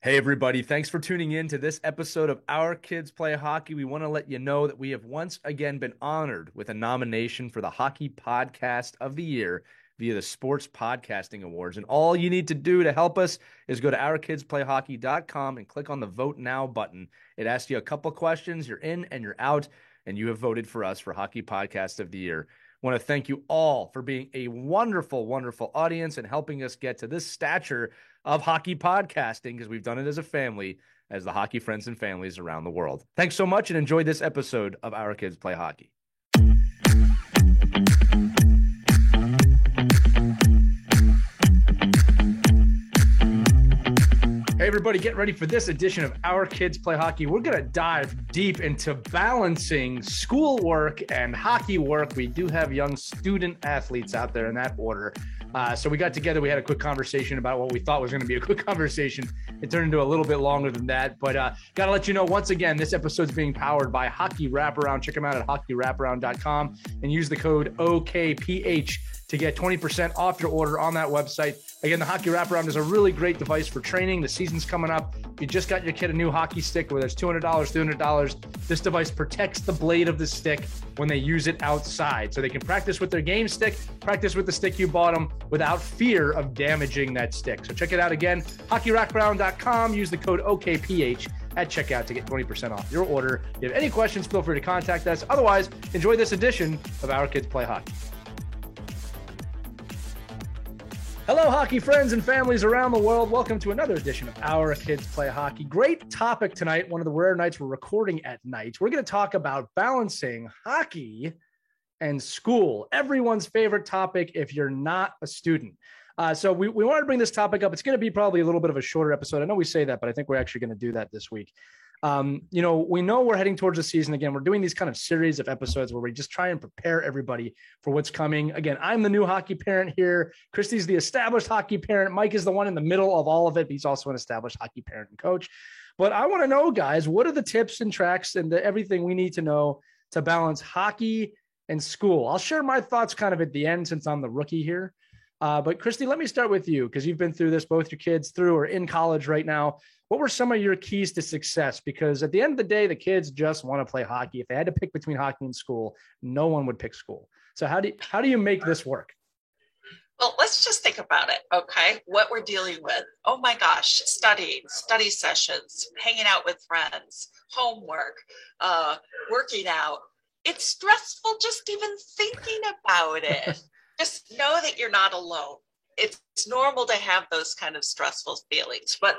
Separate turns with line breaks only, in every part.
Hey, everybody. Thanks for tuning in to this episode of Our Kids Play Hockey. We want to let you know that we have once again been honored with a nomination for the Hockey Podcast of the Year via the Sports Podcasting Awards. And all you need to do to help us is go to ourkidsplayhockey.com and click on the Vote Now button. It asks you a couple questions. You're in and you're out, and you have voted for us for Hockey Podcast of the Year. I want to thank you all for being a wonderful, wonderful audience and helping us get to this stature of hockey podcasting, because we've done it as a family, as the hockey friends and families around the world. Thanks so much and enjoy this episode of Our Kids Play Hockey. Hey, everybody, get ready for this edition of Our Kids Play Hockey. We're going to dive deep into balancing schoolwork and hockey work. We do have young student athletes out there in that order. So we got together, we had a quick conversation about what we thought was going to be a quick conversation. It turned into a little bit longer than that, but got to let you know, once again, this episode is being powered by Hockey Wraparound. Check them out at hockeywraparound.com and use the code OKPH to get 20% off your order on that website. Again, the Hockey Wraparound is a really great device for training. The season's coming up. If you just got your kid a new hockey stick, whether it's $200, $300, this device protects the blade of the stick when they use it outside. So they can practice with their game stick, practice with the stick you bought them without fear of damaging that stick. So check it out again, hockeywraparound.com. Use the code OKPH at checkout to get 20% off your order. If you have any questions, feel free to contact us. Otherwise, enjoy this edition of Our Kids Play Hockey. Hello, hockey friends and families around the world. Welcome to another edition of Our Kids Play Hockey. Great topic tonight. One of the rare nights we're recording at night. We're going to talk about balancing hockey and school. Everyone's favorite topic if you're not a student. So we wanted to bring this topic up. It's going to be probably a little bit of a shorter episode. I know we say that, but I think we're actually going to do that this week. We know we're heading towards the season again. We're doing these kind of series of episodes where we just try and prepare everybody for what's coming. Again, I'm the new hockey parent here. Christy's the established hockey parent. Mike is the one in the middle of all of it. But he's also an established hockey parent and coach. But I want to know, guys, what are the tips and tracks and everything we need to know to balance hockey and school? I'll share my thoughts kind of at the end since I'm the rookie here. But Christy, let me start with you because you've been through this, both your kids through or in college right now. What were some of your keys to success? Because at the end of the day, the kids just want to play hockey. If they had to pick between hockey and school, no one would pick school. So how do you make this work?
Well, let's just think about it, okay? What we're dealing with. Oh my gosh, studying, study sessions, hanging out with friends, homework, working out. It's stressful just even thinking about it. Just know that you're not alone. It's normal to have those kind of stressful feelings, but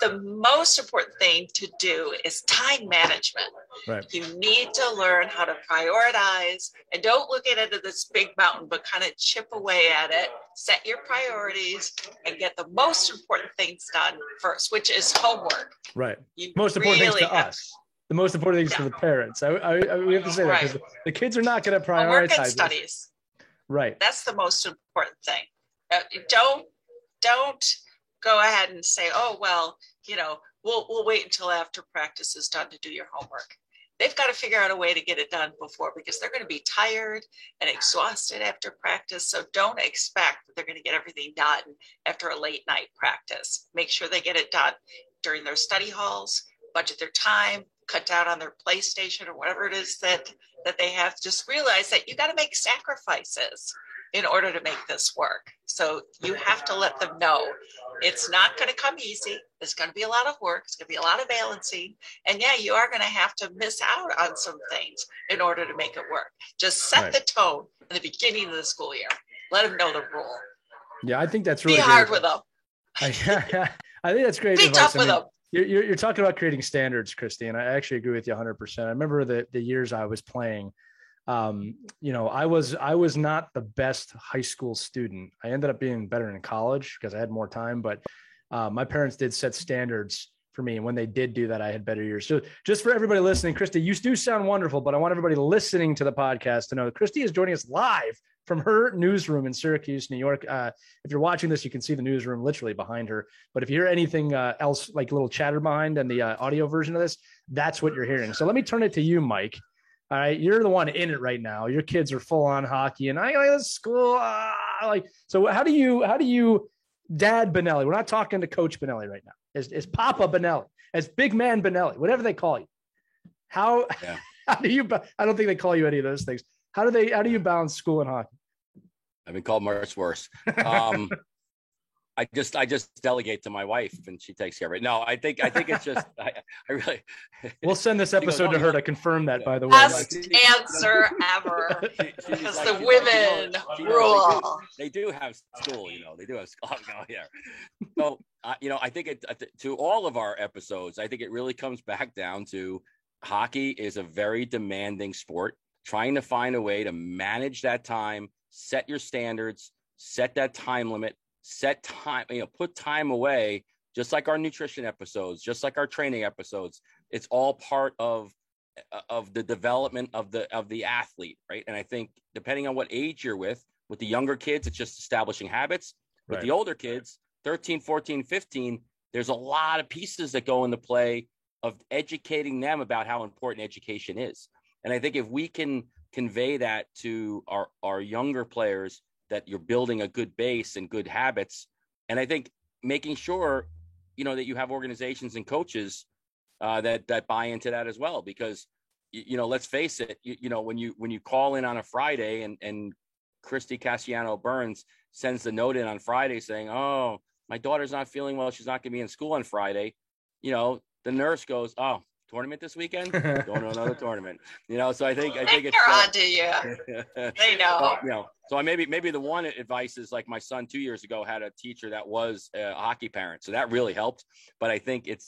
the most important thing to do is time management. Right. You need to learn how to prioritize and don't look at it as this big mountain, but kind of chip away at it, set your priorities and get the most important things done first, which is homework.
Right. Most important things to us. The most important things to the parents. We have to say that because the kids are not going to prioritize
homework and studies.
Right.
That's the most important thing. Don't go ahead and say, oh, well, we'll wait until after practice is done to do your homework. They've got to figure out a way to get it done before, because they're going to be tired and exhausted after practice. So don't expect that they're going to get everything done after a late night practice. Make sure they get it done during their study halls, budget their time, cut down on their PlayStation or whatever it is that they have. Just realize that you got to make sacrifices in order to make this work. So you have to let them know it's not going to come easy. It's going to be a lot of work. It's going to be a lot of balancing. And yeah, you are going to have to miss out on some things in order to make it work. Just set the tone in the beginning of the school year. Let them know the rule.
Yeah, I think that's really
be hard with them.
I think that's great
Be
advice.
tough with them.
You're talking about creating standards, Christy, and I actually agree with you 100%. I remember the years I was playing. I was not the best high school student. I ended up being better in college because I had more time, but my parents did set standards for me. And when they did do that, I had better years. So just for everybody listening, Christy, you do sound wonderful, but I want everybody listening to the podcast to know that Christy is joining us live from her newsroom in Syracuse, New York. If you're watching this, you can see the newsroom literally behind her. But if you hear anything else, like a little chatter behind and the audio version of this, that's what you're hearing. So let me turn it to you, Mike. All right, you're the one in it right now. Your kids are full on hockey, and I go to school. So how do you, Dad Benelli? We're not talking to Coach Benelli right now. as Papa Benelli, as Big Man Benelli, whatever they call you. How,
Yeah.
how do you, I don't think they call you any of those things. How do you balance school and hockey?
I've been called much worse. I just delegate to my wife and she takes care of it. No, I think it's just, I really.
We'll send this episode to her to confirm that, by the way.
Best answer ever. Because the women rule.
They do have school, they do have school. So, I think to all of our episodes, I think it really comes back down to hockey is a very demanding sport. Trying to find a way to manage that time, set your standards, set that time limit, set time, put time away, just like our nutrition episodes, just like our training episodes. It's all part of the development of the athlete, right? And I think depending on what age you're with the younger kids, it's just establishing habits. With the older kids, 13, 14, 15, there's a lot of pieces that go into play of educating them about how important education is. And I think if we can convey that to our younger players, that you're building a good base and good habits. And I think making sure, that you have organizations and coaches that buy into that as well, because, let's face it, when you call in on a Friday and Christy Cassiano Burns sends the note in on Friday saying, oh, my daughter's not feeling well, she's not going to be in school on Friday. The nurse goes, oh, tournament this weekend? Going to another tournament. So I think it's
on to you. They know.
So maybe the one advice is, like, my son 2 years ago had a teacher that was a hockey parent, so that really helped. But I think it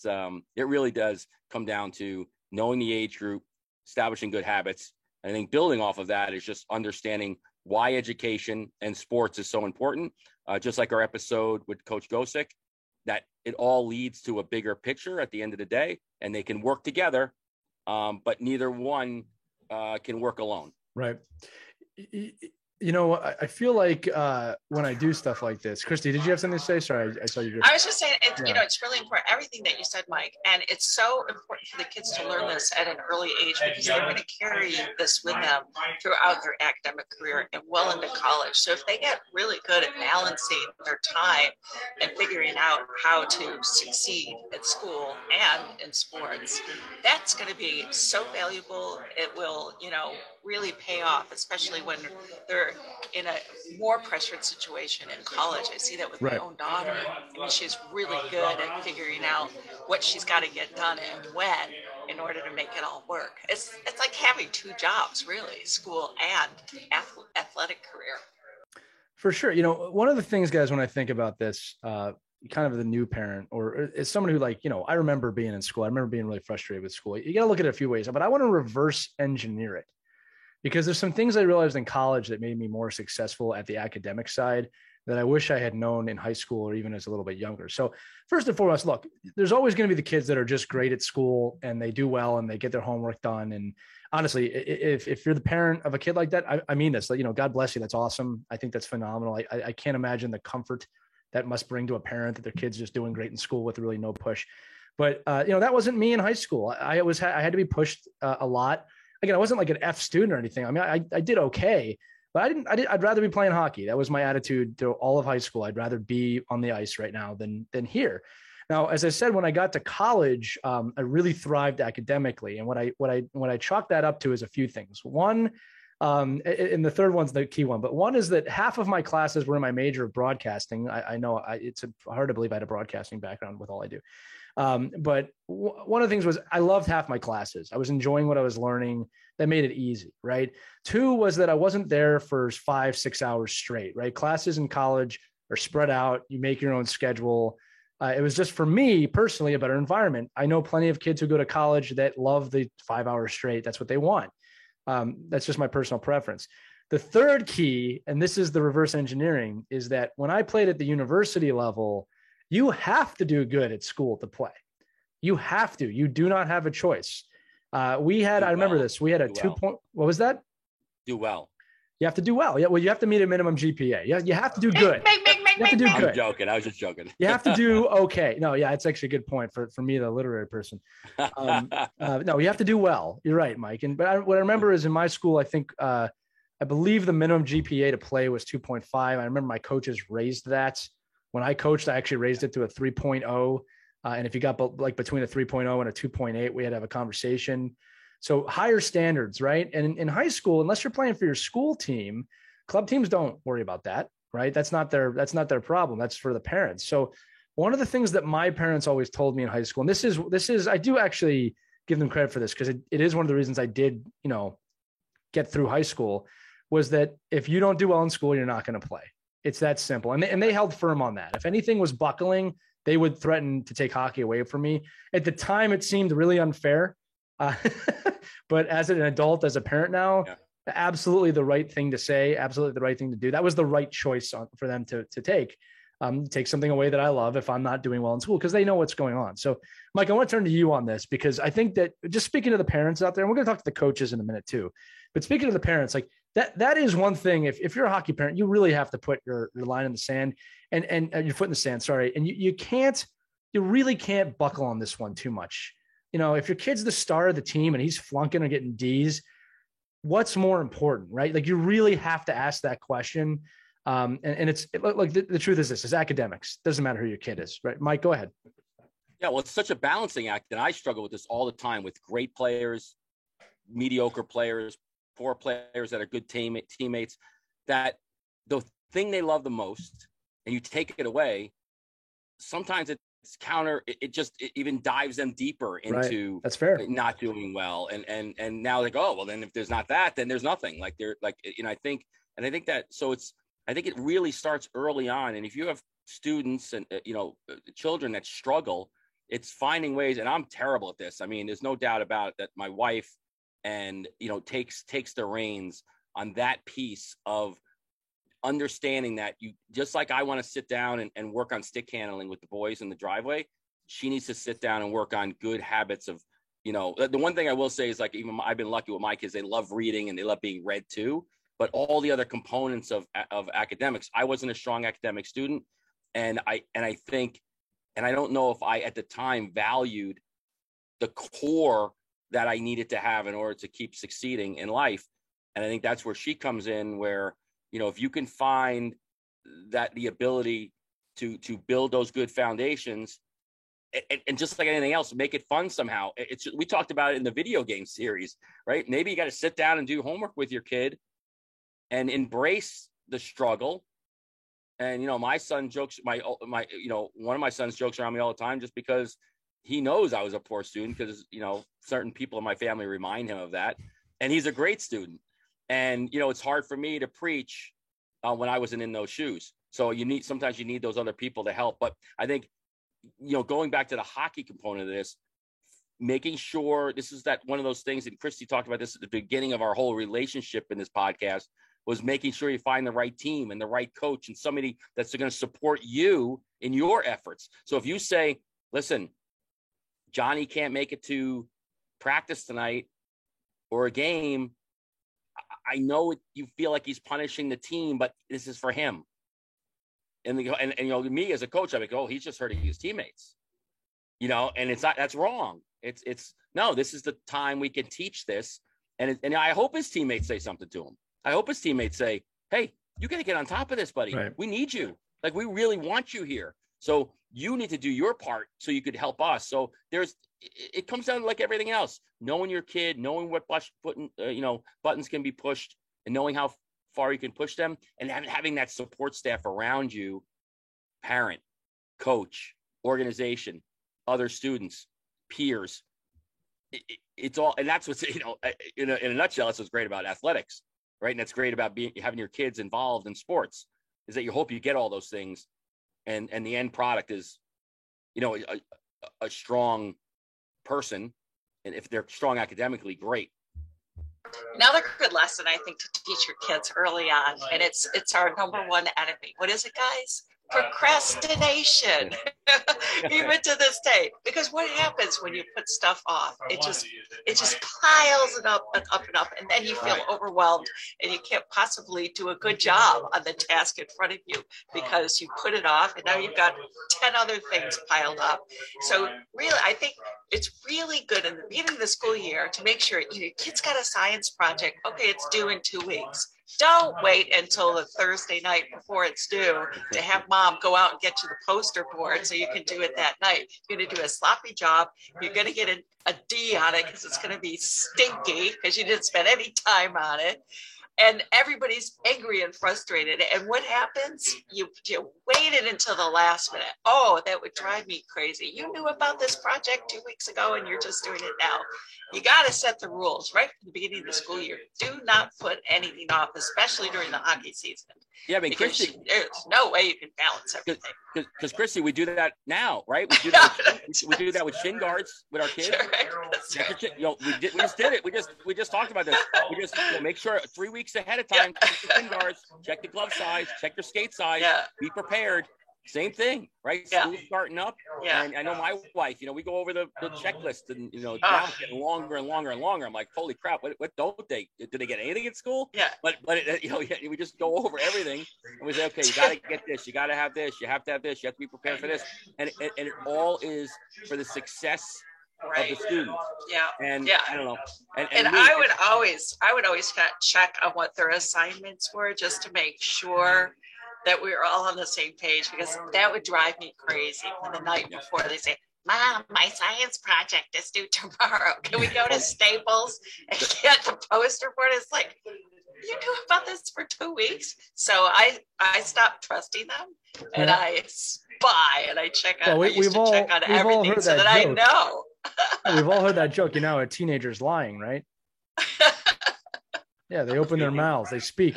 really does come down to knowing the age group, establishing good habits. I think building off of that is just understanding why education and sports is so important. Just like our episode with Coach Gosick, that it all leads to a bigger picture at the end of the day, and they can work together, but neither one can work alone.
Right. I feel like when I do stuff like this, Christy, did you have something to say? Sorry, I saw you.
I was just saying, it's really important. Everything that you said, Mike, and it's so important for the kids to learn this at an early age, because they're going to carry this with them throughout their academic career and well into college. So if they get really good at balancing their time and figuring out how to succeed at school and in sports, that's going to be so valuable. It will, really pay off, especially when they're in a more pressured situation in college. I see that with my own daughter. I mean, she's really good at figuring out what she's got to get done and when in order to make it all work. It's like having two jobs, really, school and athletic career.
For sure. One of the things, guys, when I think about this, kind of the new parent, or as someone who, like, I remember being in school, I remember being really frustrated with school. You got to look at it a few ways, but I want to reverse engineer it, because there's some things I realized in college that made me more successful at the academic side that I wish I had known in high school or even as a little bit younger. So first and foremost, look, there's always going to be the kids that are just great at school and they do well and they get their homework done. And honestly, if you're the parent of a kid like that, I mean this, God bless you. That's awesome. I think that's phenomenal. I can't imagine the comfort that must bring to a parent that their kid's just doing great in school with really no push. But, that wasn't me in high school. I had to be pushed a lot. Again, I wasn't like an F student or anything. I mean, I did okay, but I'd rather be playing hockey. That was my attitude through all of high school. I'd rather be on the ice right now than here. Now, as I said, when I got to college, I really thrived academically. And what I chalk that up to is a few things. One, and the third one's the key one, but one is that half of my classes were in my major of broadcasting. I know it's hard to believe I had a broadcasting background with all I do. But one of the things was I loved half my classes. I was enjoying what I was learning. That made it easy, right? Two was that I wasn't there for 5-6 hours straight, right? Classes in college are spread out. You make your own schedule. It was just, for me personally, a better environment. I know plenty of kids who go to college that love the 5 hours straight. That's what they want. That's just my personal preference. The third key, and this is the reverse engineering, is that when I played at the university level, you have to do good at school to play. You have to. You do not have a choice. I remember this. We had a 2 point. What was that?
Do well.
You have to do well. Yeah. Well, you have to meet a minimum GPA. You have to do good. You have to do good.
I was just joking.
You have to do okay. No, yeah, it's actually a good point for me, the literary person. No, you have to do well. You're right, Mike. What I remember is in my school, I think I believe the minimum GPA to play was 2.5. I remember my coaches raised that. When I coached, I actually raised it to a 3.0. And if you got like between a 3.0 and a 2.8, we had to have a conversation. So higher standards, right? And in high school, unless you're playing for your school team, club teams don't worry about that, right? That's not their problem. That's for the parents. So one of the things that my parents always told me in high school, and this is, I do actually give them credit for this because it is one of the reasons I did, get through high school, was that if you don't do well in school, you're not going to play. It's that simple. And they held firm on that. If anything was buckling, they would threaten to take hockey away from me. At the time, it seemed really unfair. But as an adult, as a parent now, absolutely the right thing to say, absolutely the right thing to do. That was the right choice for them to take something away that I love if I'm not doing well in school, because they know what's going on. So Mike, I want to turn to you on this, because I think that, just speaking to the parents out there, and we're going to talk to the coaches in a minute too, but speaking to the parents, like that is one thing. If you're a hockey parent, you really have to put your line in the sand and your foot in the sand. Sorry. And you really can't buckle on this one too much. If your kid's the star of the team and he's flunking or getting D's, what's more important, right? Like, you really have to ask that question. And it's like, the truth is this, is academics. Doesn't matter who your kid is, right? Mike, go ahead.
Yeah, well, it's such a balancing act, and I struggle with this all the time with great players, mediocre players, poor players that are good teammates, that the thing they love the most, and you take it away, sometimes it's counter. It even dives them deeper into
right. That's fair.
Not doing well, and now they go, oh, well, then if there's not that, then there's nothing. Like, they're like, I think that, so I think it really starts early on. And if you have students and, children that struggle, it's finding ways. And I'm terrible at this. I mean, there's no doubt about it that my wife takes the reins on that piece of understanding that you, just like I want to sit down and work on stick handling with the boys in the driveway, she needs to sit down and work on good habits of, the one thing I will say is, like, even I've been lucky with my kids, they love reading and they love being read too. But all the other components of academics, I wasn't a strong academic student. And I think, and I don't know if I at the time valued the core that I needed to have in order to keep succeeding in life. And I think that's where she comes in, where, if you can find that the ability to build those good foundations, and just like anything else, make it fun somehow. We talked about it in the video game series, right? Maybe you got to sit down and do homework with your kid and embrace the struggle. And, my son jokes, one of my sons jokes around me all the time, just because he knows I was a poor student, because, certain people in my family remind him of that. And he's a great student. And, it's hard for me to preach when I wasn't in those shoes. So sometimes you need those other people to help. But I think, going back to the hockey component of this, making sure, this is that one of those things, and Christy talked about this at the beginning of our whole relationship in this podcast, was making sure you find the right team and the right coach and somebody that's going to support you in your efforts. So if you say, listen, Johnny can't make it to practice tonight or a game, I know you feel like he's punishing the team, but this is for him. And me as a coach, I'm like, oh, he's just hurting his teammates, and it's not, that's wrong. It's no, this is the time we can teach this. And I hope his teammates say something to him. I hope his teammates say, hey, you got to get on top of this, buddy. Right. We need you. Like, we really want you here. So you need to do your part so you could help us. So it comes down to, like everything else, knowing your kid, knowing what buttons can be pushed, and knowing how far you can push them, and having that support staff around you, parent, coach, organization, other students, peers. It's all, and that's what's, in a nutshell, that's what's great about athletics, right? And that's great about having your kids involved in sports, is that you hope you get all those things, and the end product is, a strong person, and if they're strong academically, great.
Another good lesson, I think, to teach your kids early on, and it's our number one enemy. What is it, guys? Procrastination. Even to this day, because what happens when you put stuff off? It just piles it up and up and up, and then you feel overwhelmed, and you can't possibly do a good job on the task in front of you because you put it off, and now you've got 10 other things piled up. So really, I think it's really good in the beginning of the school year to make sure your kid's got a science project. Okay, it's due in 2 weeks. Don't wait until the Thursday night before it's due to have mom go out and get you the poster board so you can do it that night. You're going to do a sloppy job. You're going to get a D on it because it's going to be stinky because you didn't spend any time on it. And everybody's angry and frustrated. And what happens? You waited until the last minute. Oh, that would drive me crazy. You knew about this project 2 weeks ago and you're just doing it now. You got to set the rules right from the beginning of the school year. Do not put anything off, especially during the hockey season.
Yeah, I mean, Christy,
there's no way you can balance everything.
Because Christy, we do that now, right? We do that with shin guards with our kids. Right. You know, we just did it. We just talked about this. We just make sure 3 weeks ahead of time, check the shin guards, check the glove size, check your skate size, be prepared. Same thing, right? School's starting up. Yeah. And I know my wife, we go over the checklist and, now it's getting longer and longer and longer. I'm like, holy crap, what don't they, do they get anything at school?
Yeah.
But we just go over everything and we say, okay, you got to get this, you got to have this, you have to have this, you have to be prepared for this. And it all is for the success of the students.
Yeah.
And I don't know.
And I would always check on what their assignments were just to make sure that we were all on the same page, because that would drive me crazy when the night before they say, Mom, my science project is due tomorrow. Can we go to Staples and get the poster board? It's like, you knew about this for 2 weeks. So I stopped trusting them and I spy and I check on, check on everything so that I know.
We've all heard that joke. A teenager's lying, right? Yeah, they open their mouths, they speak.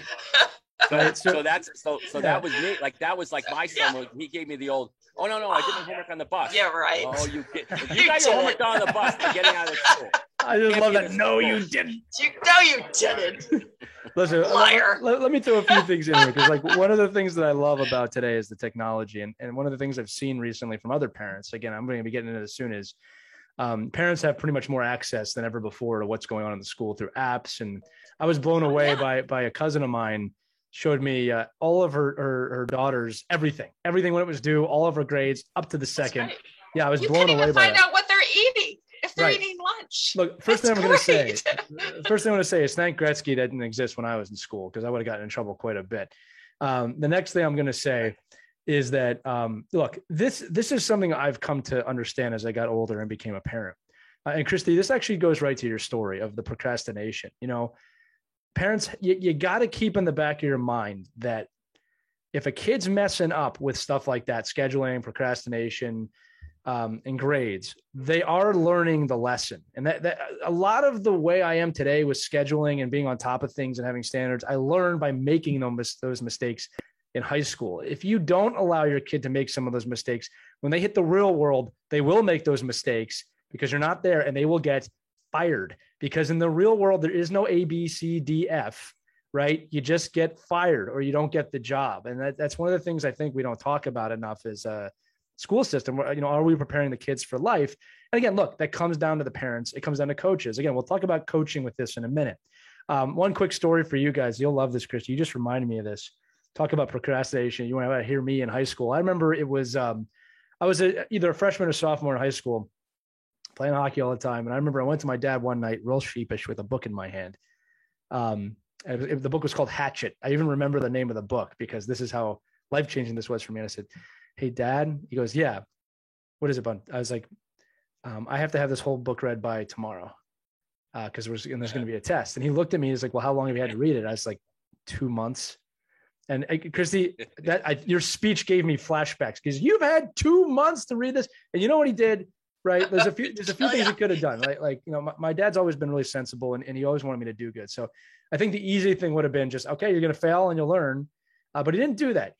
Right? So that was me. Like that was like my son. He gave me the old. Oh no, I did my homework on the bus.
Yeah, right.
Oh, you got your homework done on the bus and getting out of school.
I just love that. No, you didn't.
You didn't.
Listen,
liar.
Let me throw a few things in here, because like one of the things that I love about today is the technology, and one of the things I've seen recently from other parents. Again, I'm going to be getting into this soon. Is parents have pretty much more access than ever before to what's going on in the school through apps, and I was blown away by a cousin of mine. Showed me all of her daughters, everything when it was due, all of her grades up to the second. Right. Yeah, I was blown away by that. You can't even find
out what they're eating if they're eating lunch.
Look, first thing I'm going to say is thank Gretzky that didn't exist when I was in school, because I would have gotten in trouble quite a bit. The next thing I'm going to say is that, look, this is something I've come to understand as I got older and became a parent. And Christy, this actually goes right to your story of the procrastination. Parents, you got to keep in the back of your mind that if a kid's messing up with stuff like that, scheduling, procrastination, and grades, they are learning the lesson. And that a lot of the way I am today with scheduling and being on top of things and having standards, I learned by making those mistakes in high school. If you don't allow your kid to make some of those mistakes, when they hit the real world, they will make those mistakes because you're not there, and they will get fired. Because in the real world, there is no A, B, C, D, F, right? You just get fired or you don't get the job. And that's one of the things I think we don't talk about enough is a school system. Are we preparing the kids for life? And again, look, that comes down to the parents. It comes down to coaches. Again, we'll talk about coaching with this in a minute. One quick story for you guys. You'll love this, Chris. You just reminded me of this. Talk about procrastination. You want to hear me in high school. I remember it was, I was either a freshman or sophomore in high school, playing hockey all the time. And I remember I went to my dad one night, real sheepish, with a book in my hand. The book was called Hatchet. I even remember the name of the book because this is how life-changing this was for me. And I said, "Hey, Dad." He goes, "Yeah. What is it, bud?" I was like, "I have to have this whole book read by tomorrow because there's going to be a test." And he looked at me. He's like, "Well, how long have you had to read it?" I was like, 2 months. And Christy, your speech gave me flashbacks because you've had 2 months to read this. And you know what he did? Right. There's a few things he could have done. Like my dad's always been really sensible and he always wanted me to do good. So I think the easy thing would have been just, okay, you're going to fail and you'll learn. But he didn't do that.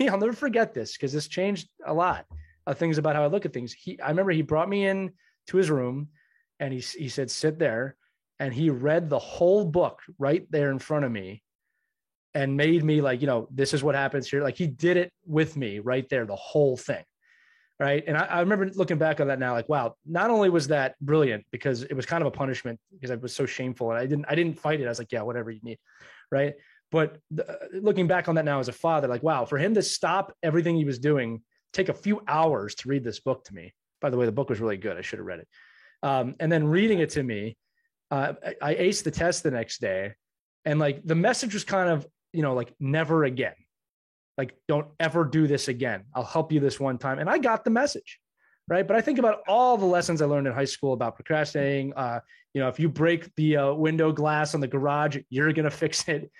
I'll never forget this because this changed a lot of things about how I look at things. I remember he brought me in to his room and he said, "Sit there." And he read the whole book right there in front of me and made me like, this is what happens here. Like he did it with me right there, the whole thing. Right. And I remember looking back on that now, like, wow, not only was that brilliant because it was kind of a punishment because I was so shameful and I didn't fight it. I was like, yeah, whatever you need. Right. But looking back on that now as a father, like, wow, for him to stop everything he was doing, take a few hours to read this book to me. By the way, the book was really good. I should have read it. And then reading it to me, I aced the test the next day. And like the message was kind of, like never again. Like, don't ever do this again. I'll help you this one time. And I got the message, right? But I think about all the lessons I learned in high school about procrastinating. If you break the window glass on the garage, you're going to fix it.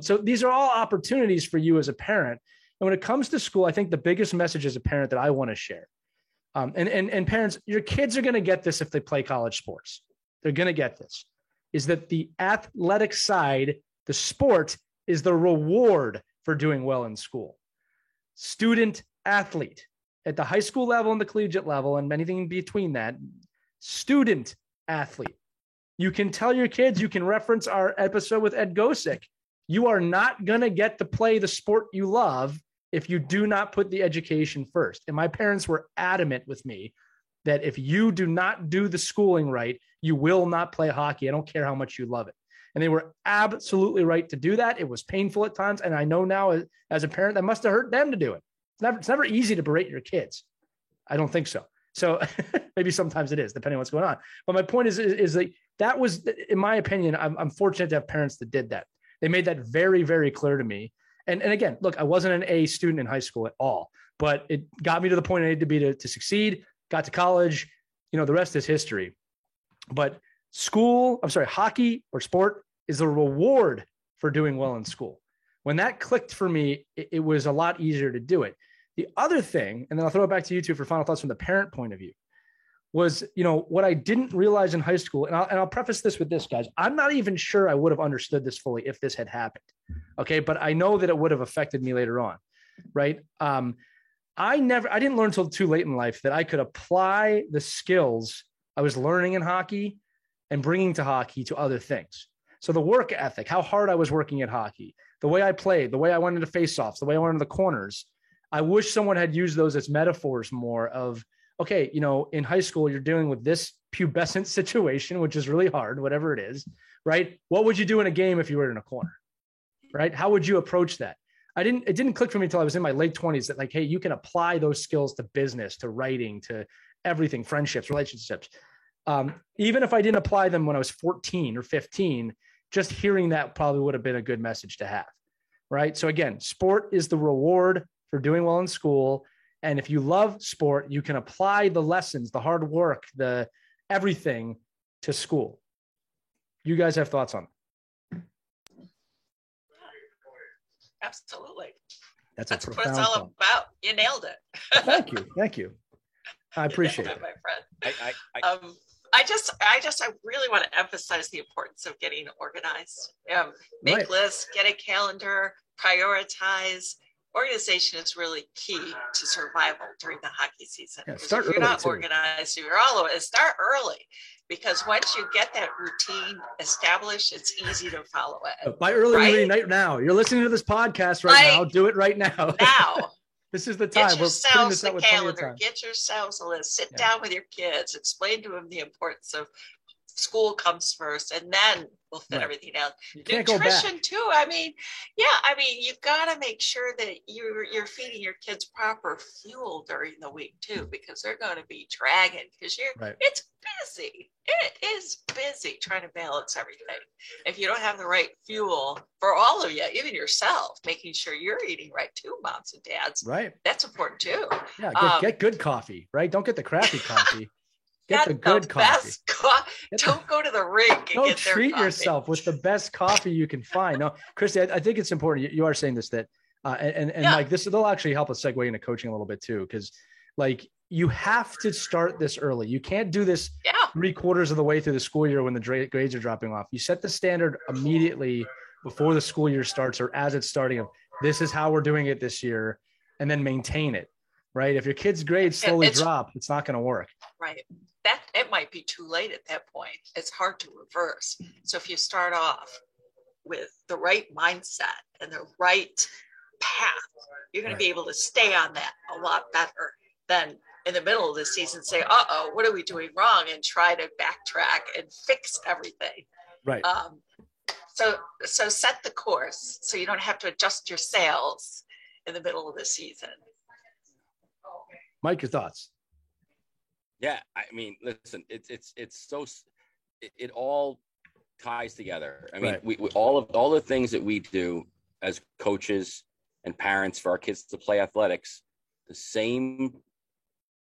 So these are all opportunities for you as a parent. And when it comes to school, I think the biggest message as a parent that I want to share, and parents, your kids are going to get this if they play college sports. They're going to get this, is that the athletic side, the sport, is the reward for doing well in school. Student athlete at the high school level and the collegiate level and anything in between that, student athlete. You can tell your kids, you can reference our episode with Ed Gosick. You are not going to get to play the sport you love if you do not put the education first. And my parents were adamant with me that if you do not do the schooling right, you will not play hockey. I don't care how much you love it. And they were absolutely right to do that. It was painful at times. And I know now as a parent, that must have hurt them to do it. It's never easy to berate your kids. I don't think so. So maybe sometimes it is, depending on what's going on. But my point is that was, in my opinion, I'm fortunate to have parents that did that. They made that very, very clear to me. And again, look, I wasn't an A student in high school at all, but it got me to the point I needed to be to succeed, got to college, the rest is history. But hockey or sport is a reward for doing well in school. When that clicked for me, it was a lot easier to do it. The other thing, and then I'll throw it back to you two for final thoughts from the parent point of view, was, what I didn't realize in high school, and I'll preface this with this, guys. I'm not even sure I would have understood this fully if this had happened. Okay. But I know that it would have affected me later on. Right. I didn't learn until too late in life that I could apply the skills I was learning in hockey and bringing to hockey to other things. So the work ethic, how hard I was working at hockey, the way I played, the way I went into faceoffs, the way I went into the corners. I wish someone had used those as metaphors more of, okay, in high school, you're dealing with this pubescent situation, which is really hard, whatever it is, right? What would you do in a game if you were in a corner, right? How would you approach that? It didn't click for me until I was in my late 20s that like, hey, you can apply those skills to business, to writing, to everything, friendships, relationships. Even if I didn't apply them when I was 14 or 15, just hearing that probably would have been a good message to have, right? So again, sport is the reward for doing well in school. And if you love sport, you can apply the lessons, the hard work, the everything to school. You guys have thoughts on it?
Absolutely.
That's
what it's all about. You nailed it.
Thank you. I appreciate it,
my friend. I really want to emphasize the importance of getting organized. Make lists, get a calendar, prioritize. Organization is really key to survival during the hockey season.
Yeah,
if you're not organized, you're all over it. Start early, because once you get that routine established, it's easy to follow it.
By early, right? You mean now. You're listening to this podcast right now. Do it right now.
Now.
This is the time.
Get yourselves a calendar. Get yourselves a list. Sit down with your kids. Explain to them the importance of school comes first, and then we'll fit everything else. Nutrition too. You've got to make sure that you're feeding your kids proper fuel during the week too, because they're going to be dragging because it's busy. It is busy trying to balance everything. If you don't have the right fuel for all of you, even yourself, making sure you're eating right too, moms and dads.
Right.
That's important too.
Yeah. Get good coffee, right? Don't get the crappy coffee. Get the good coffee.
Don't go to the rink.
Don't treat yourself with the best coffee you can find. No, Christy, I think it's important. You are saying this, that, and Mike, they'll actually help us segue into coaching a little bit too. Cause like you have to start this early. You can't do this 3/4 of the way through the school year when the grades are dropping off. You set the standard immediately before the school year starts or as it's starting of this is how we're doing it this year, and then maintain it. Right. If your kid's grades slowly drop, it's not going to work.
Right. That it might be too late at that point. It's hard to reverse. So if you start off with the right mindset and the right path, you're going to be able to stay on that a lot better than in the middle of the season say, what are we doing wrong? And try to backtrack and fix everything.
Right.
So set the course so you don't have to adjust your sails in the middle of the season.
Mike, your thoughts?
Yeah, I mean, listen, it's so it all ties together. I mean, we all the things that we do as coaches and parents for our kids to play athletics, the same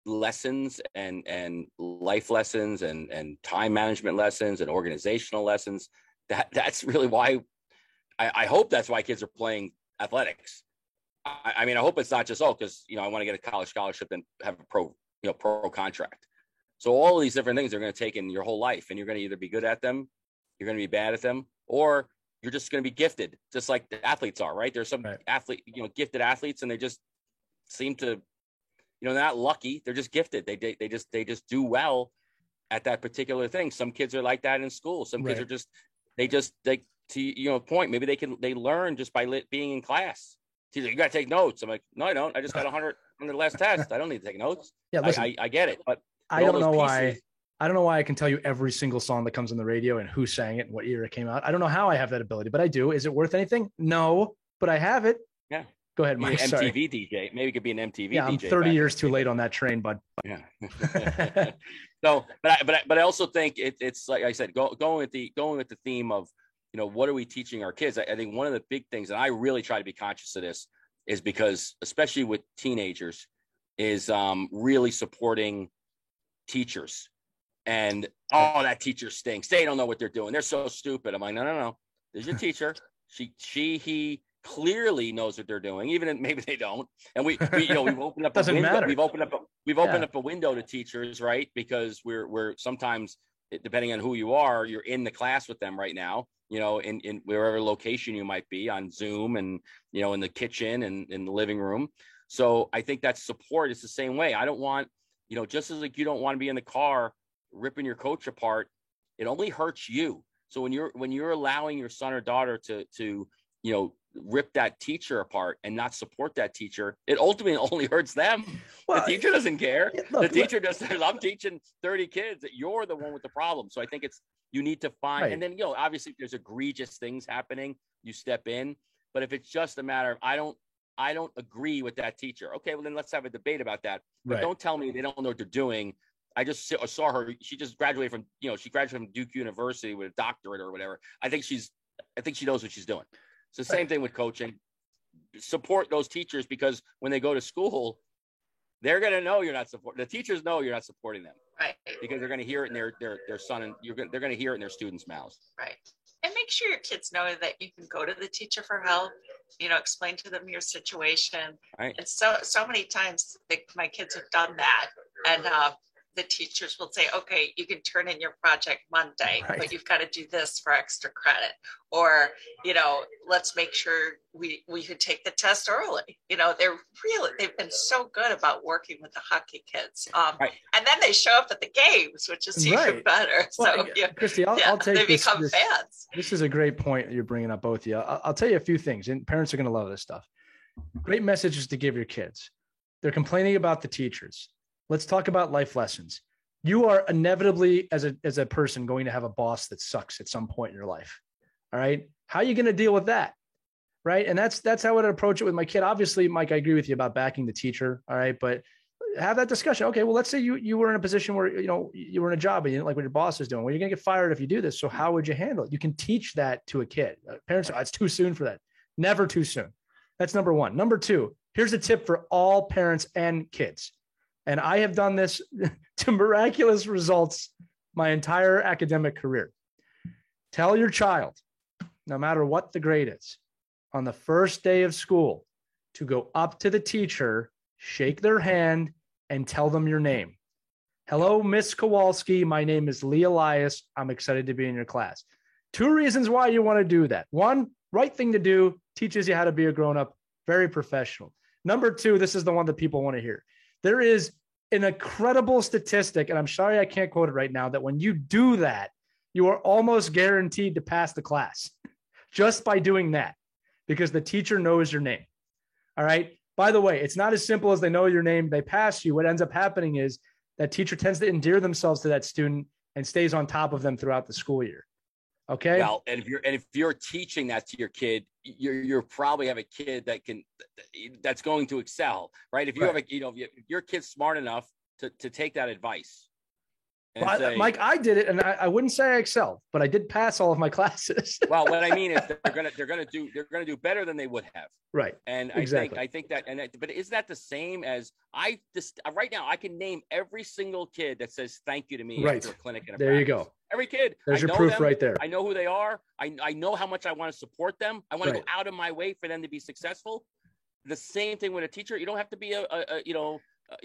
lessons and life lessons and time management lessons and organizational lessons. That's really why I hope that's why kids are playing athletics. I mean, I hope it's not just, because, I want to get a college scholarship and have a pro contract. So all of these different things are going to take in your whole life, and you're going to either be good at them, you're going to be bad at them, or you're just going to be gifted, just like the athletes are, right? There's some gifted athletes, and they just seem to, they're not lucky. They're just gifted. They just do well at that particular thing. Some kids are like that in school. Some kids are to point. Maybe they learn just by being in class. She's like, you got to take notes. I'm like, no, I don't. I just got 100 on the last test. I don't need to take notes. Yeah, listen, I get it, but
I don't know why. I don't know why I can tell you every single song that comes on the radio and who sang it and what year it came out. I don't know how I have that ability, but I do. Is it worth anything? No, but I have it.
Yeah.
Go ahead, Mike.
MTV DJ. Maybe it could be an MTV DJ.
Yeah, I'm 30 years too late on that train, bud.
Yeah. So, but I also think it's like I said, going with the theme of, what are we teaching our kids? I think one of the big things, and I really try to be conscious of this, is because, especially with teenagers, is really supporting teachers. And, that teacher stinks. They don't know what they're doing. They're so stupid. I'm like, no. There's your teacher. He clearly knows what they're doing, even if maybe they don't. And we've opened up
Doesn't matter.
We've opened up a window to teachers, right? Because we're sometimes, depending on who you are, you're in the class with them right now, in wherever location you might be, on Zoom and, in the kitchen and in the living room. So I think that support is the same way. I don't want, just as like you don't want to be in the car ripping your coach apart, it only hurts you. So when you're allowing your son or daughter to rip that teacher apart and not support that teacher, it ultimately only hurts them. Well, the teacher doesn't care. The teacher just says, I'm teaching 30 kids, that you're the one with the problem. So I think you need to find, right. And then, obviously if there's egregious things happening, you step in. But if it's just a matter of, I don't agree with that teacher. Okay, well then let's have a debate about that. But right. Don't tell me they don't know what they're doing. I just saw her. She just graduated from, she graduated from Duke University with a doctorate or whatever. I think she knows what she's doing. It's the same thing with coaching. Support those teachers, because when they go to school, they're going to know you're not supporting. The teachers know you're not supporting them,
right?
Because they're going to hear it in their son, and they're going to hear it in their students' mouths,
right? And make sure your kids know that you can go to the teacher for help. Explain to them your situation. Right. And so many times my kids have done that, and the teachers will say, okay, you can turn in your project Monday, right, but you've got to do this for extra credit. Or, let's make sure we could take the test early. They've been so good about working with the hockey kids. Right. And then they show up at the games, which is even better.
Well, so, Christy, I'll take
they become fans.
This is a great point you're bringing up, both of you. I'll tell you a few things, and parents are going to love this stuff. Great messages to give your kids. They're complaining about the teachers. Let's talk about life lessons. You are inevitably, as a person, going to have a boss that sucks at some point in your life. All right. How are you going to deal with that? Right. And that's how I would approach it with my kid. Obviously, Mike, I agree with you about backing the teacher. All right. But have that discussion. Okay. Well, let's say you were in a position where, you were in a job and you didn't like what your boss is doing. Well, you're going to get fired if you do this. So how would you handle it? You can teach that to a kid. Parents, it's too soon for that. Never too soon. That's number one. Number two, here's a tip for all parents and kids. And I have done this to miraculous results my entire academic career. Tell your child, no matter what the grade is, on the first day of school, to go up to the teacher, shake their hand, and tell them your name. Hello, Miss Kowalski. My name is Lee Elias. I'm excited to be in your class. 2 reasons why you want to do that. 1, right thing to do, teaches you how to be a grown-up, very professional. Number 2, this is the one that people want to hear. There is an incredible statistic, and I'm sorry I can't quote it right now, that when you do that, you are almost guaranteed to pass the class just by doing that, because the teacher knows your name. All right. By the way, it's not as simple as they know your name, they pass you. What ends up happening is that teacher tends to endear themselves to that student and stays on top of them throughout the school year. Okay.
Well, and if you're teaching that to your kid, you're probably have a kid that's going to excel, right? If you have if your kid's smart enough to take that advice, and
Well,
say,
Mike, I did it, and I wouldn't say I excelled, but I did pass all of my classes.
well, what I mean is they're gonna do better than they would have.
Right.
And
exactly.
I think that, but is that the same as right now? I can name every single kid that says thank you to me
Right.
after a clinic. And
there you go.
Every kid.
There's your proof right there.
I know who they are. I know how much I want to support them. I want
Right.
to go out of my way for them to be successful. The same thing with a teacher. You don't have to be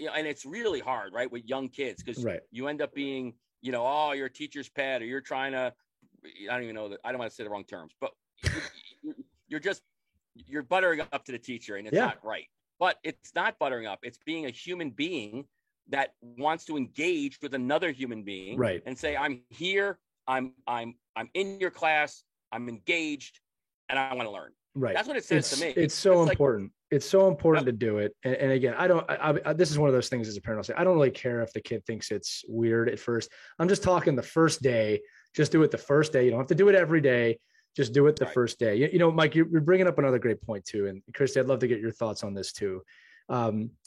and it's really hard, right, with young kids, because
Right.
you end up being, oh, you're a teacher's pet, or you're trying to, I don't even know that, I don't want to say the wrong terms, but you're buttering up to the teacher, and it's not right. But it's not buttering up. It's being a human being that wants to engage with another human being,
right,
and say, I'm here, I'm in your class, I'm engaged, and I want to learn.
Right.
That's what it says to me.
It's so important. It's so important to do it. And again, I this is one of those things as a parent, I'll say, I don't really care if the kid thinks it's weird at first. I'm just talking the first day. Just do it the first day. You don't have to do it every day. Just do it the first day. Mike, you're bringing up another great point too. And Christy, I'd love to get your thoughts on this too.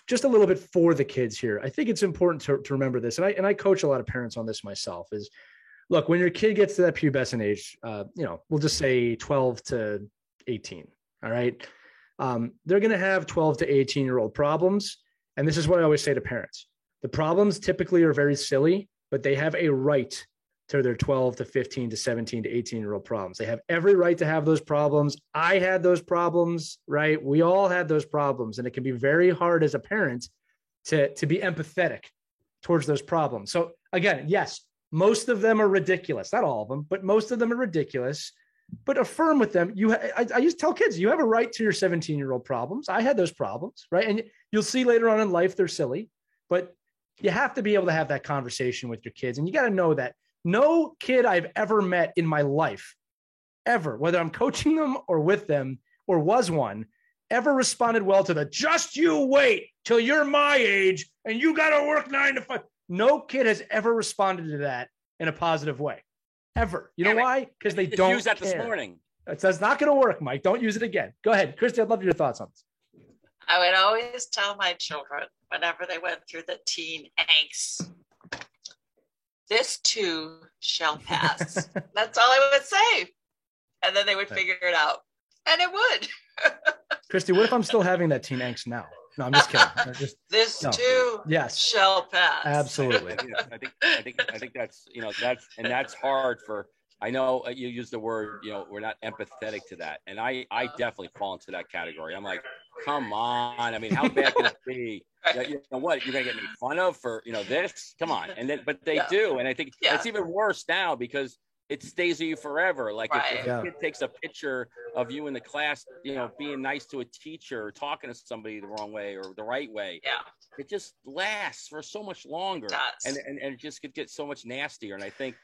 Just a little bit for the kids here. I think it's important to remember this. And I coach a lot of parents on this myself is, look, when your kid gets to that pubescent age, we'll just say 12 to 18. All right. They're going to have 12 to 18-year-old problems. And this is what I always say to parents. The problems typically are very silly, but they have a right to their 12 to 15 to 17 to 18-year-old problems. They have every right to have those problems. I had those problems, right? We all had those problems. And it can be very hard as a parent to be empathetic towards those problems. So again, yes, most of them are ridiculous. Not all of them, but most of them are ridiculous. But affirm with them. I used to tell kids, you have a right to your 17-year-old problems. I had those problems, right? And you'll see later on in life, they're silly, but you have to be able to have that conversation with your kids. And you got to know that no kid I've ever met in my life, ever, whether I'm coaching them or with them or was one, ever responded well to the, just you wait till you're my age and you got to work 9 to 5. No kid has ever responded to that in a positive way. Ever. You know why? Because they don't
use that
care.
this morning.
That's not going to work, Mike. Don't use it again. Go ahead. Christy, I'd love your thoughts on this.
I would always tell my children whenever they went through the teen angst, this too shall pass. That's all I would say. And then they would figure it out. And it would.
Christy, what if I'm still having that teen angst now? No, I'm just kidding.
This too shall pass.
Absolutely.
I think that's hard for, I know you use the word, we're not empathetic to that. And I definitely fall into that category. I'm like, come on. I mean, how bad can it be? You know what? You're going to get made fun of for, this? Come on. And then, but they do. And I think it's even worse now because it stays with you forever. Like if a kid takes a picture of you in the class, being nice to a teacher or talking to somebody the wrong way or the right way, it just lasts for so much longer. And it just could get so much nastier. And I think,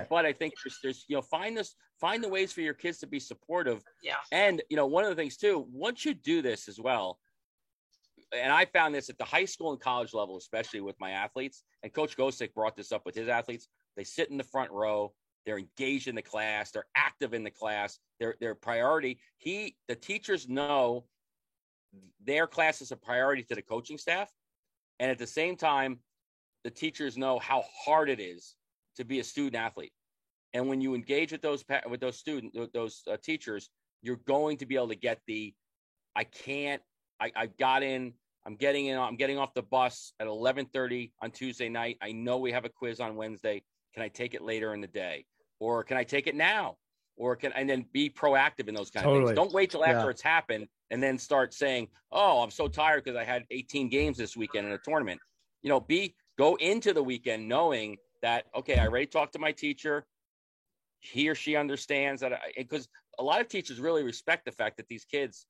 but I think there's find the ways for your kids to be supportive. Yeah. And, one of the things too, once you do this as well, and I found this at the high school and college level, especially with my athletes, and Coach Gosick brought this up with his athletes, they sit in the front row. They're engaged in the class. They're active in the class. Their priority. The teachers know their class is a priority to the coaching staff. And at the same time, the teachers know how hard it is to be a student athlete. And when you engage with those teachers, you're going to be able to get I'm getting off the bus at 11:30 on Tuesday night. I know we have a quiz on Wednesday. Can I take it later in the day? Or can I take it now? And then be proactive in those kind of things. Don't wait till after it's happened and then start saying, oh, I'm so tired because I had 18 games this weekend in a tournament. Go into the weekend knowing that, okay, I already talked to my teacher. He or she understands that, because a lot of teachers really respect the fact that these kids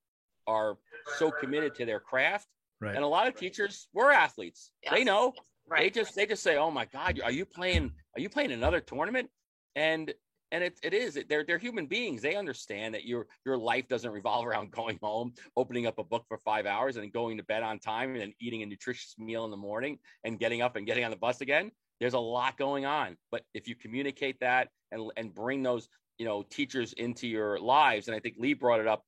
are so committed to their craft. Right. And a lot of teachers were athletes. Yes. They know. Right. They just say, "Oh my God, are you playing another tournament?" And it is. They're human beings. They understand that your life doesn't revolve around going home, opening up a book for 5 hours, and going to bed on time, and then eating a nutritious meal in the morning, and getting up and getting on the bus again. There's a lot going on. But if you communicate that and bring those teachers into your lives, and I think Lee brought it up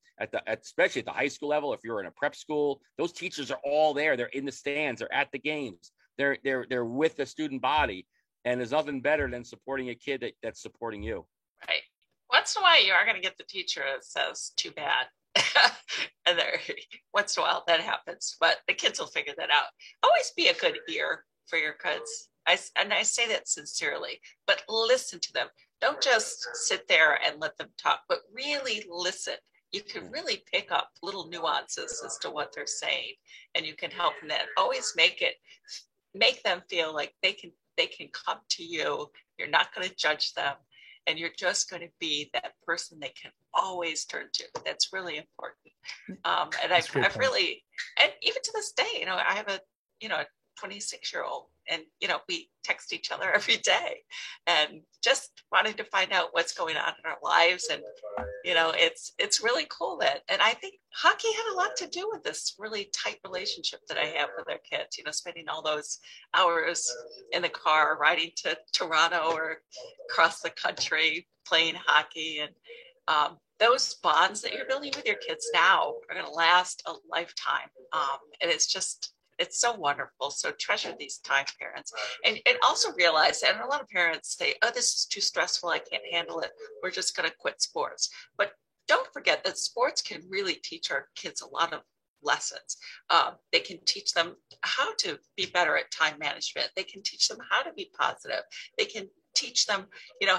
especially at the high school level. If you're in a prep school, those teachers are all there. They're in the stands. They're at the games. They're with the student body. And there's nothing better than supporting a kid that's supporting you.
Right. Once in a while, you are going to get the teacher that says, too bad. And once in a while that happens, but the kids will figure that out. Always be a good ear for your kids. And I say that sincerely, but listen to them. Don't just sit there and let them talk, but really listen. You can really pick up little nuances as to what they're saying, and you can help them. Then always make them feel like they can come to you. You're not going to judge them, and you're just going to be that person they can always turn to. That's really important. And I've really, and even to this day, I have a 26-year-old, and we text each other every day, and just wanting to find out what's going on in our lives. And it's really cool and I think hockey had a lot to do with this really tight relationship that I have with our kids, spending all those hours in the car riding to Toronto or across the country playing hockey. And those bonds that you're building with your kids now are going to last a lifetime. And it's so wonderful. So treasure these time, parents. And also realize that, and a lot of parents say, oh, this is too stressful, I can't handle it, we're just going to quit sports. But don't forget that sports can really teach our kids a lot of lessons. They can teach them how to be better at time management. They can teach them how to be positive. They can teach them,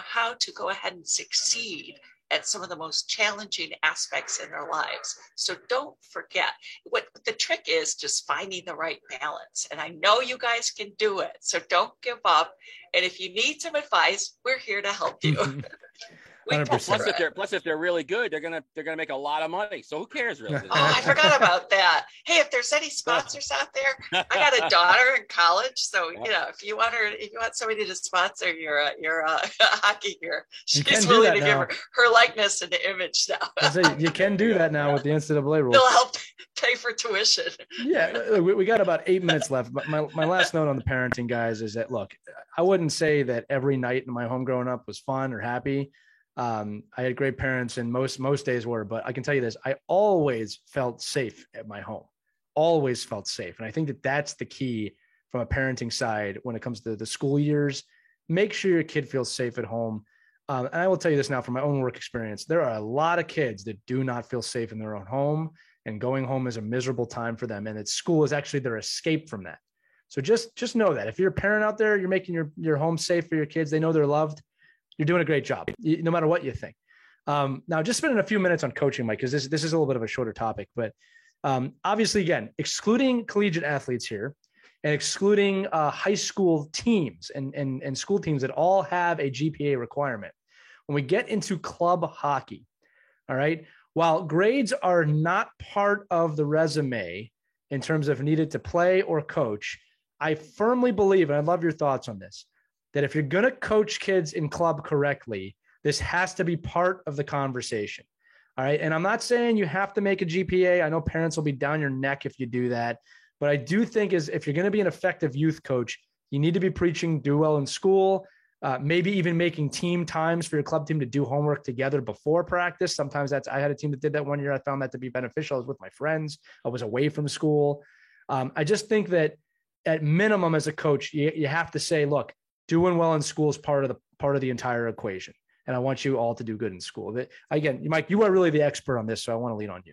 how to go ahead and succeed at some of the most challenging aspects in their lives. So don't forget, what the trick is, just finding the right balance. And I know you guys can do it. So don't give up. And if you need some advice, we're here to help you.
100%.
Plus, if they're really good, they're gonna make a lot of money. So who cares, really?
Oh, I forgot about that. Hey, if there's any sponsors out there, I got a daughter in college, so if you want somebody to sponsor your hockey gear, she's willing to give her likeness and the image now.
You can do that now with the NCAA rules.
They'll help pay for tuition.
Yeah, we got about 8 minutes left. But my last note on the parenting, guys, is that look, I wouldn't say that every night in my home growing up was fun or happy. I had great parents, and most days were, but I can tell you this, I always felt safe at my home, always felt safe. And I think that that's the key from a parenting side when it comes to the school years. Make sure your kid feels safe at home. And I will tell you this now from my own work experience, there are a lot of kids that do not feel safe in their own home, and going home is a miserable time for them. And that school is actually their escape from that. So just know that if you're a parent out there, you're making your home safe for your kids. They know they're loved. You're doing a great job, no matter what you think. Now, just spending a few minutes on coaching, Mike, because this is a little bit of a shorter topic, but obviously, again, excluding collegiate athletes here and excluding high school teams and school teams that all have a GPA requirement. When we get into club hockey, all right, while grades are not part of the resume in terms of needed to play or coach, I firmly believe, and I'd love your thoughts on this, that if you're going to coach kids in club correctly, this has to be part of the conversation. All right. And I'm not saying you have to make a GPA. I know parents will be down your neck if you do that. But I do think if you're going to be an effective youth coach, you need to be preaching do well in school, maybe even making team times for your club team to do homework together before practice. Sometimes I had a team that did that one year. I found that to be beneficial. I was with my friends. I was away from school. I just think that at minimum as a coach, you have to say, look, doing well in school is part of the entire equation. And I want you all to do good in school. Again, Mike, you are really the expert on this, so I want to lean on you.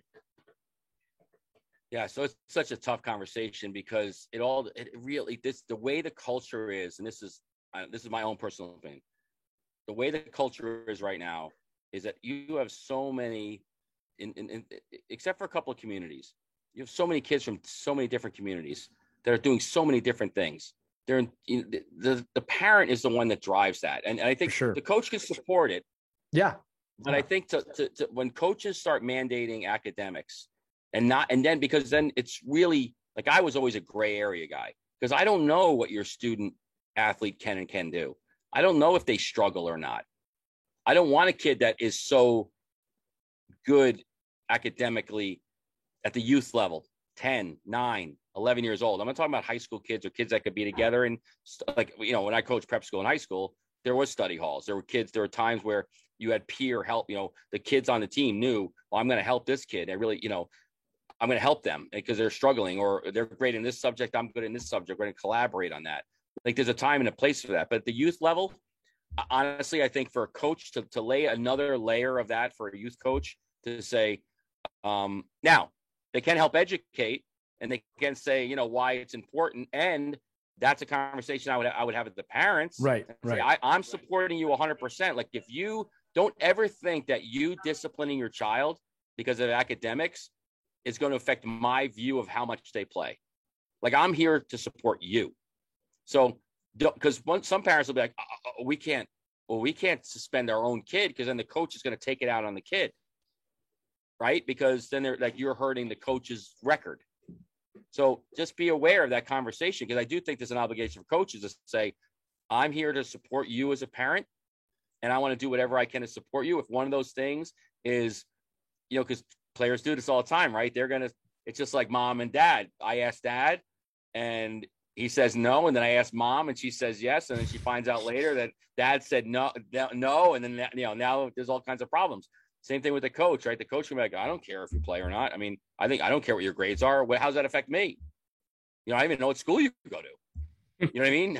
Yeah, so it's such a tough conversation because the way the culture is, and this is my own personal opinion. The way the culture is right now is that you have so many, except for a couple of communities, you have so many kids from so many different communities that are doing so many different things. The parent is the one that drives that, and I think the coach can support it.
Yeah,
but I think to when coaches start mandating academics, because then it's really like, I was always a gray area guy because I don't know what your student athlete can do. I don't know if they struggle or not. I don't want a kid that is so good academically at the youth level, 10, 9, 11 years old. I'm not talking about high school kids or kids that could be together. And when I coached prep school in high school, there was study halls. There were times where you had peer help. The kids on the team knew, well, I'm going to help this kid. I'm going to help them because they're struggling, or they're great in this subject. I'm good in this subject. We're going to collaborate on that. Like there's a time and a place for that. But at the youth level, honestly, I think for a coach to lay another layer of that for a youth coach to say, now they can help educate and they can say, why it's important. And that's a conversation I would have with the parents.
Right.
Say,
Right.
I'm supporting you 100%. Like if you don't ever think that you disciplining your child because of academics is going to affect my view of how much they play. Like I'm here to support you. So, because some parents will be like, we can't suspend our own kid because then the coach is going to take it out on the kid. Right. Because then they're like, you're hurting the coach's record. So just be aware of that conversation, because I do think there's an obligation for coaches to say, I'm here to support you as a parent, and I want to do whatever I can to support you. If one of those things is, because players do this all the time, right? It's just like mom and dad. I ask dad and he says no. And then I ask mom and she says yes. And then she finds out later that dad said no. And then, now there's all kinds of problems. Same thing with the coach, right? The coach will be like, I don't care if you play or not. I mean, I don't care what your grades are. How does that affect me? I don't even know what school you go to. You know what I mean?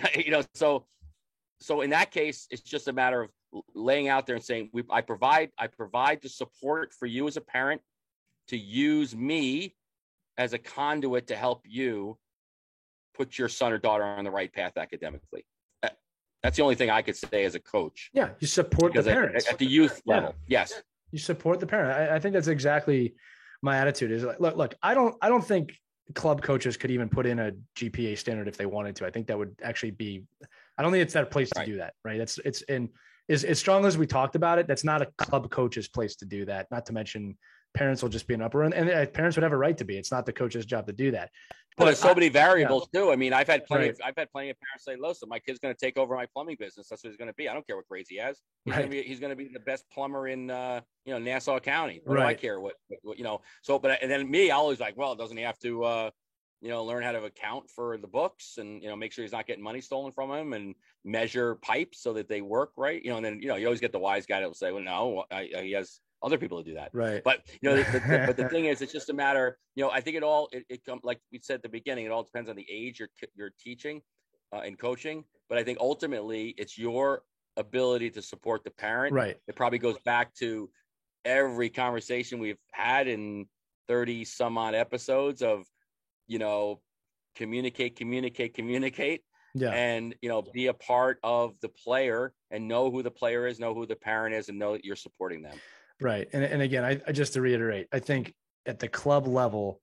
So in that case, it's just a matter of laying out there and saying, I provide the support for you as a parent to use me as a conduit to help you put your son or daughter on the right path academically. That's the only thing I could say as a coach.
Yeah, you support the parents
at the youth level.
Yeah.
Yes.
You support the parent. I think that's exactly my attitude. Is like, look, I don't think club coaches could even put in a GPA standard if they wanted to. I think that would actually be, I don't think it's that place to do that. Right. It's in as strong as we talked about it. That's not a club coach's place to do that. Not to mention parents will just be an upper and parents would have a right to be. It's not the coach's job to do that.
Well, there's so many variables too. I mean, I've had plenty of parents say, listen, my kid's going to take over my plumbing business. That's what he's going to be. I don't care what grades he has. He's going to be the best plumber in, Nassau County. What do I care what, so, and then me, I always like, well, doesn't he have to, learn how to account for the books and, make sure he's not getting money stolen from him and measure pipes so that they work right. And then, you always get the wise guy that will say, well, no, he has other people to do that.
Right.
But, but the thing is, it's just a matter, I think it comes, like we said at the beginning, it all depends on the age you're teaching and coaching. But I think ultimately it's your ability to support the parent.
Right.
It probably goes back to every conversation we've had in 30 some odd episodes of, communicate. Yeah. And, be a part of the player and know who the player is, know who the parent is, and know that you're supporting them.
Right. And again, I just to reiterate, I think at the club level,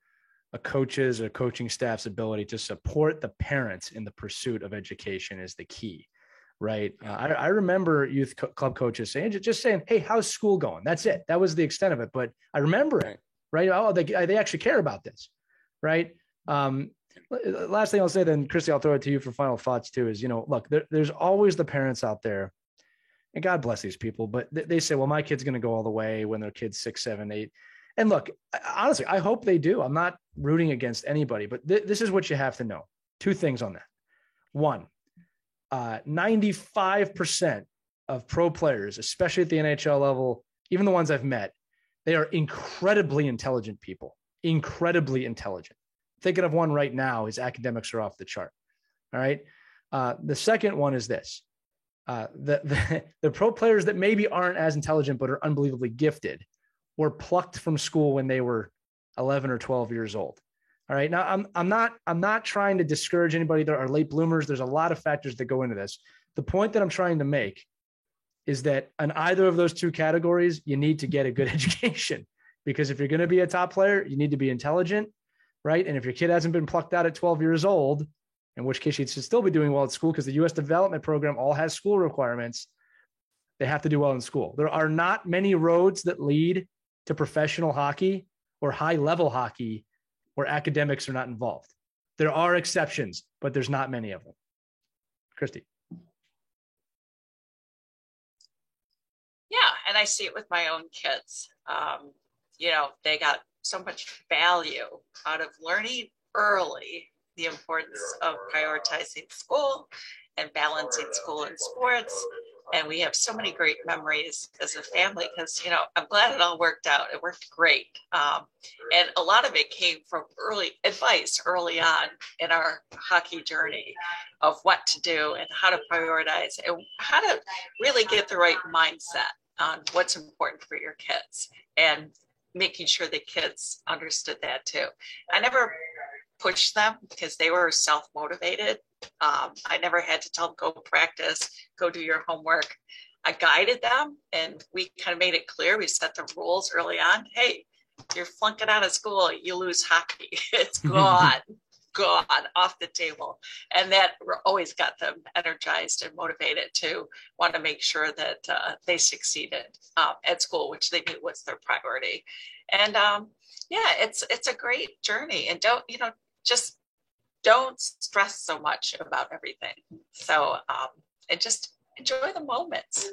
a coach's or coaching staff's ability to support the parents in the pursuit of education is the key. Right. I remember youth club coaches saying, hey, how's school going? That's it. That was the extent of it. But I remember it. Right. Oh, they actually care about this. Right. Last thing I'll say, then, Christy, I'll throw it to you for final thoughts too, is, look, there's always the parents out there. And God bless these people, but they say, well, my kid's going to go all the way when their kid's 6, 7, 8. And look, honestly, I hope they do. I'm not rooting against anybody, but this is what you have to know. 2 things on that. 1, 95% of pro players, especially at the NHL level, even the ones I've met, they are incredibly intelligent people, incredibly intelligent. Thinking of one right now, his academics are off the chart. All right. The second one is this. The pro players that maybe aren't as intelligent but are unbelievably gifted were plucked from school when they were 11 or 12 years old. All right. Now I'm not trying to discourage anybody. There are late bloomers. There's a lot of factors that go into this. The point that I'm trying to make is that in either of those 2 categories, you need to get a good education, because if you're going to be a top player, you need to be intelligent. Right. And if your kid hasn't been plucked out at 12 years old, in which case you should still be doing well at school, because the U.S. development program all has school requirements. They have to do well in school. There are not many roads that lead to professional hockey or high level hockey where academics are not involved. There are exceptions, but there's not many of them. Christy.
Yeah. And I see it with my own kids. They got so much value out of learning early the importance of prioritizing school and balancing school and sports. And we have so many great memories as a family because, I'm glad it all worked out. It worked great. And a lot of it came from early advice early on in our hockey journey of what to do and how to prioritize and how to really get the right mindset on what's important for your kids and making sure the kids understood that too. I never pushed them because they were self-motivated. I never had to tell them, go practice, go do your homework. I guided them and we kind of made it clear. We set the rules early on. Hey, you're flunking out of school, you lose hockey. It's gone off the table. And that always got them energized and motivated to want to make sure that they succeeded at school, which they knew was their priority. And it's a great journey. And don't stress so much about everything. So, and just enjoy the moments.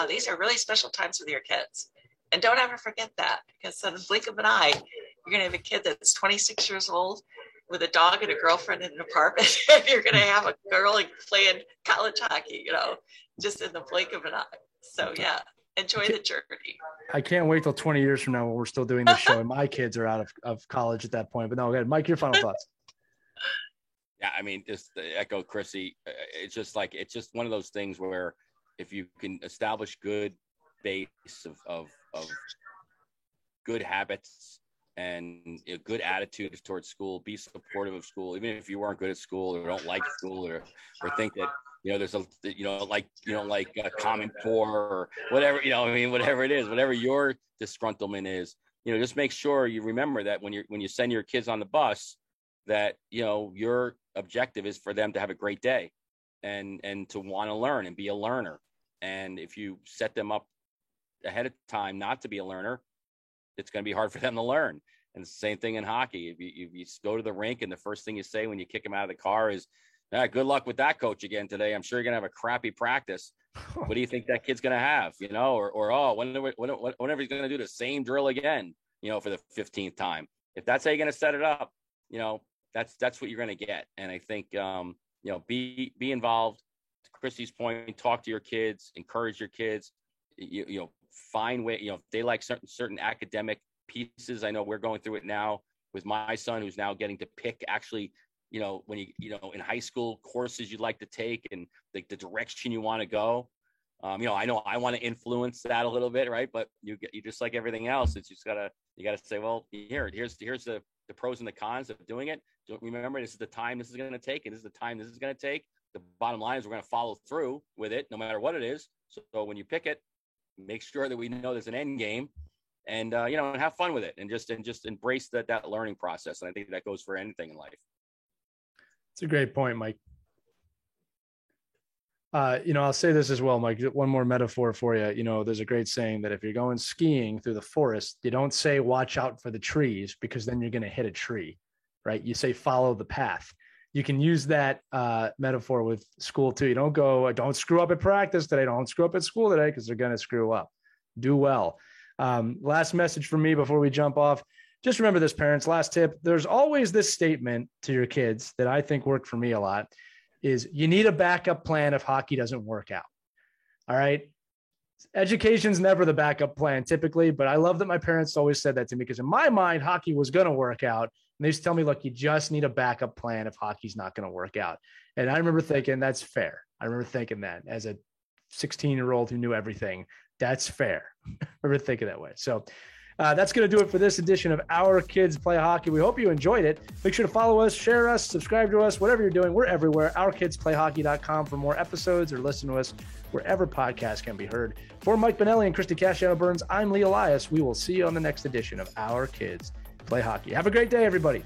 These are really special times with your kids. And don't ever forget that, because in the blink of an eye, you're going to have a kid that's 26 years old with a dog and a girlfriend in an apartment. And you're going to have a girl playing college hockey, just in the blink of an eye. So yeah, enjoy the journey.
I can't wait till 20 years from now when we're still doing this show and my kids are out of college at that point. But no, go ahead. Mike, your final thoughts.
Yeah, I mean, just to echo Chrissy, it's just one of those things where if you can establish good base of good habits and a good attitude towards school, be supportive of school, even if you weren't good at school or don't like school or think that, there's like a Common Core or whatever, whatever it is, whatever your disgruntlement is, just make sure you remember that when you send your kids on the bus, that, your objective is for them to have a great day and to want to learn and be a learner. And if you set them up ahead of time not to be a learner, it's going to be hard for them to learn. And it's the same thing in hockey. If you go to the rink and the first thing you say when you kick them out of the car is, good luck with that, coach, again today. I'm sure you're going to have a crappy practice. What do you think that kid's going to have? Whenever he's going to do the same drill again, for the 15th time. If that's how you're going to set it up, that's what you're going to get. And I think, be involved. To Chrissy's point, talk to your kids, encourage your kids, find way, if they like certain academic pieces. I know we're going through it now with my son, who's now getting to pick actually, when in high school courses you'd like to take and the direction you want to go. I know I want to influence that a little bit, right? But you just like everything else, it's just you gotta say, well, here's the pros and the cons of doing it. Don't remember, this is the time this is going to take, and this is the time this is going to take. The bottom line is we're going to follow through with it, no matter what it is. So when you pick it, make sure that we know there's an end game, and and have fun with it, and just embrace that learning process. And I think that goes for anything in life.
It's a great point, Mike. I'll say this as well, Mike, one more metaphor for you. There's a great saying that if you're going skiing through the forest, you don't say, watch out for the trees, because then you're going to hit a tree, right? You say, follow the path. You can use that metaphor with school too. You don't go, don't screw up at practice today. Don't screw up at school today, because they're going to screw up. Do well. Last message for me before we jump off. Just remember this, parents, last tip. There's always this statement to your kids that I think worked for me a lot. Is you need a backup plan if hockey doesn't work out. All right. Education's never the backup plan typically, but I love that my parents always said that to me, because in my mind, hockey was going to work out. And they used to tell me, look, you just need a backup plan if hockey's not going to work out. And I remember thinking that's fair. I remember thinking that as a 16-year-old who knew everything, that's fair. I remember thinking that way. So that's going to do it for this edition of Our Kids Play Hockey. We hope you enjoyed it. Make sure to follow us, share us, subscribe to us, whatever you're doing. We're everywhere. OurKidsPlayHockey.com for more episodes, or listen to us wherever podcasts can be heard. For Mike Benelli and Christy Casciano-Burns, I'm Lee Elias. We will see you on the next edition of Our Kids Play Hockey. Have a great day, everybody.